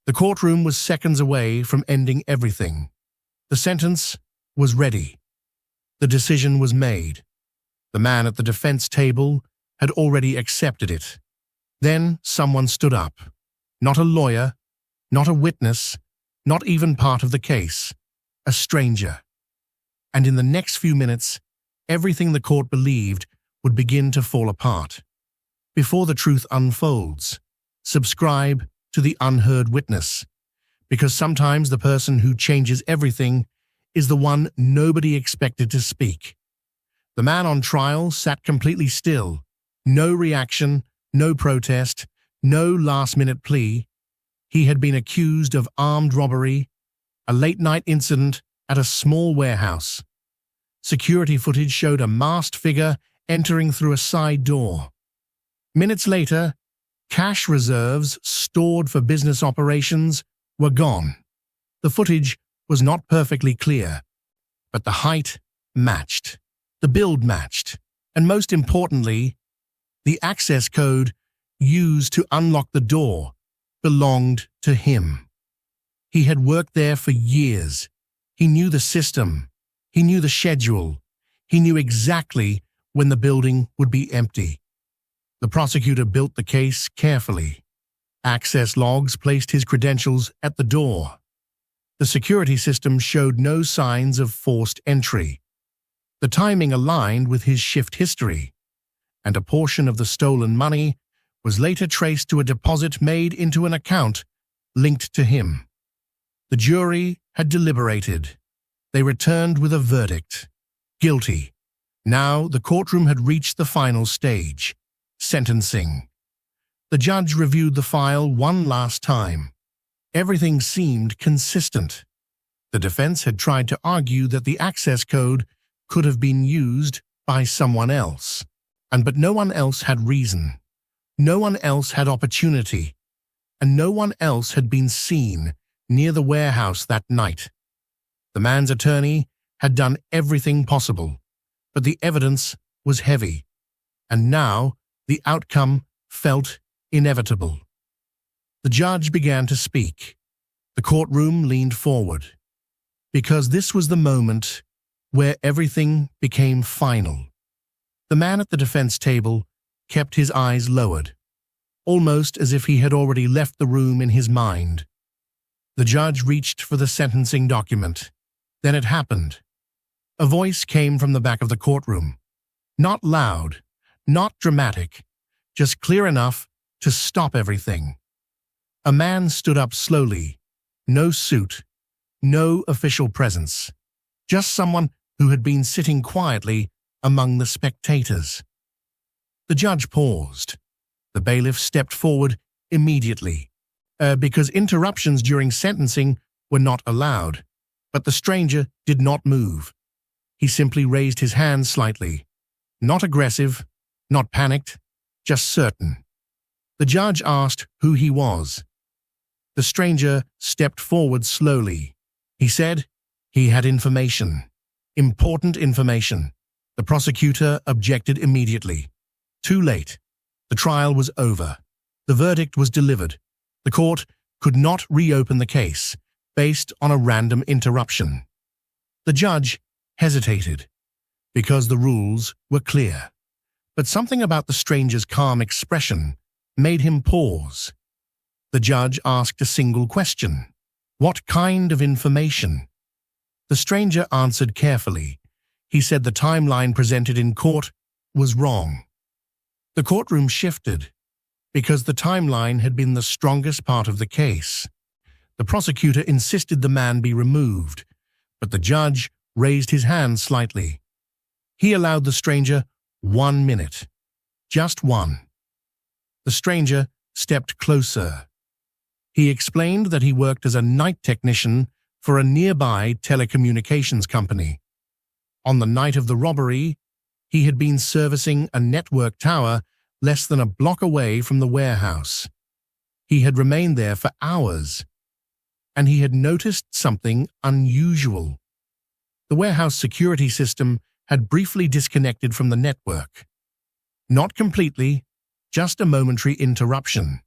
The courtroom was seconds away from ending everything. The sentence was ready. The decision was made. The man at the defense table had already accepted it. Then someone stood up. Not a lawyer, not a witness, not even part of the case. A stranger. And in the next few minutes, everything the court believed would begin to fall apart. Before the truth unfolds, subscribe to the Unheard Witness, because sometimes the person who changes everything is the one nobody expected to speak. The man on trial sat completely still. No reaction, no protest, no last-minute plea. He had been accused of armed robbery, a late-night incident at a small warehouse. Security footage showed a masked figure entering through a side door. Minutes later, cash reserves stored for business operations were gone. The footage was not perfectly clear, but the height matched, the build matched, and most importantly, the access code used to unlock the door belonged to him. He had worked there for years. He knew the system. He knew the schedule. He knew exactly when the building would be empty. The prosecutor built the case carefully. Access logs placed his credentials at the door. The security system showed no signs of forced entry. The timing aligned with his shift history, and a portion of the stolen money was later traced to a deposit made into an account linked to him. The jury had deliberated. They returned with a verdict: guilty. Now the courtroom had reached the final stage: sentencing. The judge reviewed the file one last time. Everything seemed consistent. The defense had tried to argue that the access code could have been used by someone else, but no one else had reason. No one else had opportunity, and no one else had been seen near the warehouse that night. The man's attorney had done everything possible, but the evidence was heavy, and now the outcome felt inevitable. The judge began to speak. The courtroom leaned forward, because this was the moment where everything became final. The man at the defense table kept his eyes lowered, almost as if he had already left the room in his mind. The judge reached for the sentencing document. Then it happened. A voice came from the back of the courtroom. Not loud, not dramatic, just clear enough to stop everything. A man stood up slowly. No suit, no official presence. Just someone who had been sitting quietly among the spectators. The judge paused. The bailiff stepped forward immediately, because interruptions during sentencing were not allowed. But the stranger did not move. He simply raised his hand slightly. Not aggressive, not panicked, just certain. The judge asked who he was. The stranger stepped forward slowly. He said he had information. Important information. The prosecutor objected immediately. Too late. The trial was over. The verdict was delivered. The court could not reopen the case based on a random interruption. The judge hesitated, because the rules were clear. But something about the stranger's calm expression made him pause. The judge asked a single question: what kind of information? The stranger answered carefully. He said the timeline presented in court was wrong. The courtroom shifted, because the timeline had been the strongest part of the case. The prosecutor insisted the man be removed, but the judge raised his hand slightly. He allowed the stranger 1 minute. Just one. The stranger stepped closer. He explained that he worked as a night technician for a nearby telecommunications company. On the night of the robbery, he had been servicing a network tower less than a block away from the warehouse. He had remained there for hours, and he had noticed something unusual. The warehouse security system had briefly disconnected from the network. Not completely, just a momentary interruption.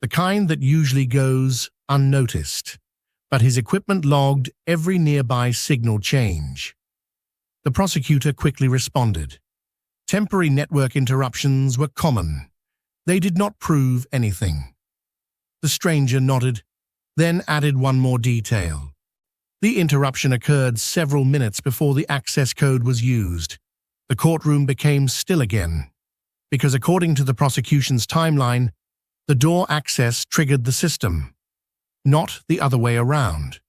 The kind that usually goes unnoticed, but his equipment logged every nearby signal change. The prosecutor quickly responded. Temporary network interruptions were common. They did not prove anything. The stranger nodded, then added one more detail. The interruption occurred several minutes before the access code was used. The courtroom became still again, because according to the prosecution's timeline, the door access triggered the system, not the other way around.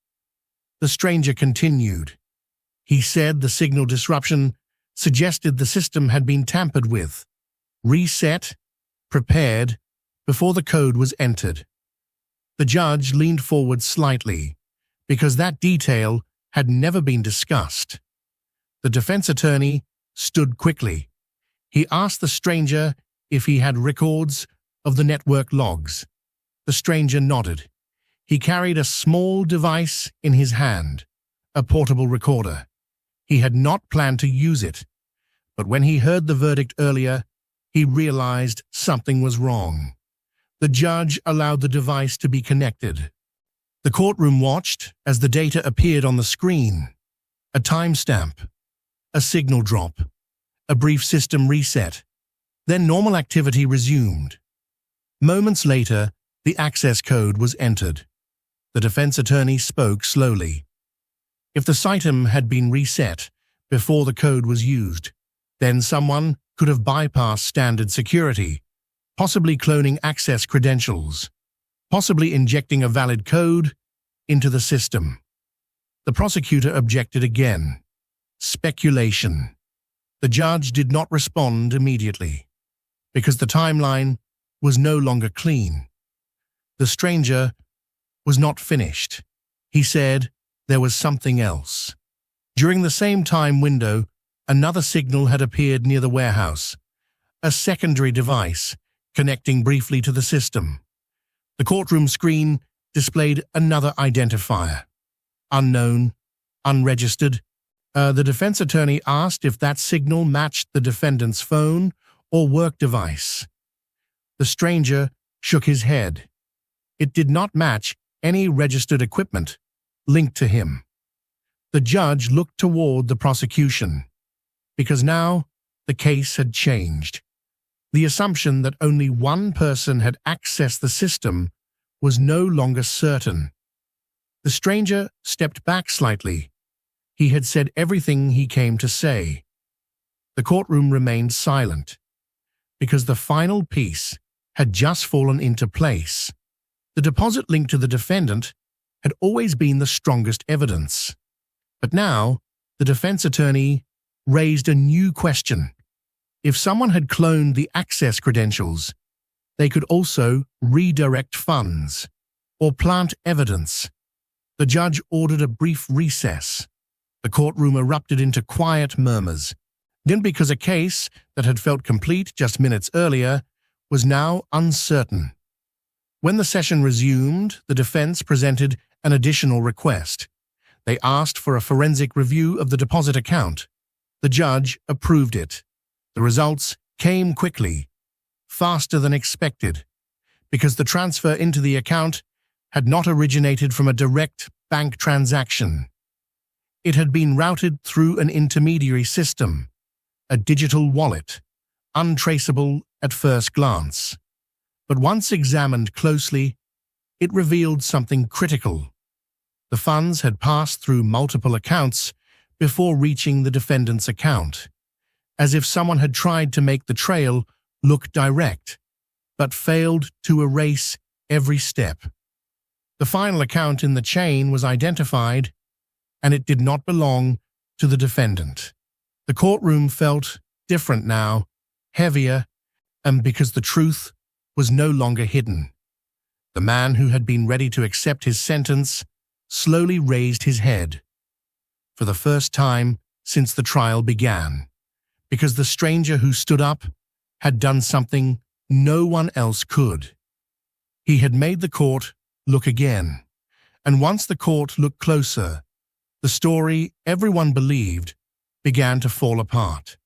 The stranger continued. He said the signal disruption suggested the system had been tampered with, reset, prepared, before the code was entered. The judge leaned forward slightly, because that detail had never been discussed. The defense attorney stood quickly. He asked the stranger if he had records of the network logs. The stranger nodded. He carried a small device in his hand, a portable recorder. He had not planned to use it, but when he heard the verdict earlier, he realized something was wrong. The judge allowed the device to be connected. The courtroom watched as the data appeared on the screen. A timestamp, a signal drop, a brief system reset. Then normal activity resumed. Moments later, the access code was entered. The defense attorney spoke slowly. If the system had been reset before the code was used, then someone could have bypassed standard security, possibly cloning access credentials, possibly injecting a valid code into the system. The prosecutor objected again. Speculation. The judge did not respond immediately, because the timeline was no longer clean. The stranger was not finished. He said there was something else. During the same time window, another signal had appeared near the warehouse, a secondary device connecting briefly to the system. The courtroom screen displayed another identifier. Unknown, unregistered. The defense attorney asked if that signal matched the defendant's phone or work device. The stranger shook his head. It did not match any registered equipment linked to him. The judge looked toward the prosecution, because now the case had changed. The assumption that only one person had accessed the system was no longer certain. The stranger stepped back slightly. He had said everything he came to say. The courtroom remained silent, because the final piece had just fallen into place. The deposit linked to the defendant had always been the strongest evidence. But now, the defense attorney raised a new question. If someone had cloned the access credentials, they could also redirect funds or plant evidence. The judge ordered a brief recess. The courtroom erupted into quiet murmurs, then because a case that had felt complete just minutes earlier was now uncertain. When the session resumed, the defense presented an additional request. They asked for a forensic review of the deposit account. The judge approved it. The results came quickly, faster than expected, because the transfer into the account had not originated from a direct bank transaction. It had been routed through an intermediary system, a digital wallet, untraceable at first glance. But once examined closely, it revealed something critical. The funds had passed through multiple accounts before reaching the defendant's account, as if someone had tried to make the trail look direct, but failed to erase every step. The final account in the chain was identified, and it did not belong to the defendant. The courtroom felt different now, heavier, and because the truth was no longer hidden. The man who had been ready to accept his sentence slowly raised his head, for the first time since the trial began, because the stranger who stood up had done something no one else could. He had made the court look again, and once the court looked closer, the story everyone believed began to fall apart.